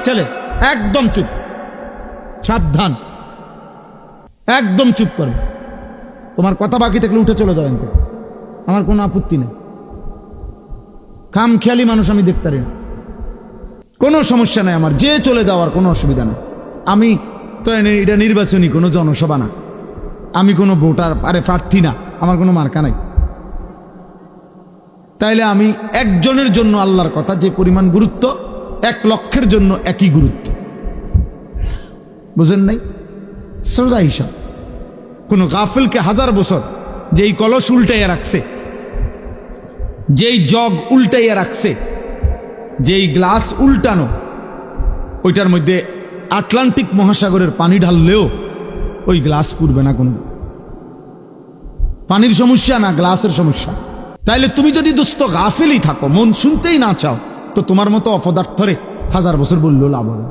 ছেলে একদম চুপ, সাবধান, একদম চুপ করবে। তোমার কথা বাকি থাকলে উঠে চলে যাবেন, আমার কোনো আপত্তি নেই। খামখেয়ালি মানুষ আমি দেখতে পারি না, কোনো সমস্যা নাই আমার, যে চলে যাওয়ার কোনো অসুবিধা নেই। আমি তো এটা নির্বাচনী কোনো জনসভা না, আমি কোনো ভোটার প্রার্থী না, আমার কোনো মার্কা নাই। তাইলে আমি একজনের জন্য আল্লাহর কথা যে পরিমাণ গুরুত্ব, 1 লক্ষের জন্য একই গুরুত্ব, বুঝেন নাই? সোজা হিসাব। কোনো গাফিলকে 1000 বছর যেই কলস উল্টাইয়া রাখছে, যেই জগ উল্টাইয়া রাখছে, যেই গ্লাস উল্টানো, ওইটার মধ্যে আটলান্টিক মহাসাগরের পানি ঢাললেও ওই গ্লাস পুড়বে না। কোনো পানির সমস্যা না, গ্লাসের সমস্যা। তাইলে তুমি যদি দুস্থ গাফিলই থাকো, মন শুনতেই না চাও, তো তোমার মতো অপদার্থরে 1000 বছর বললেও লাভ হবে।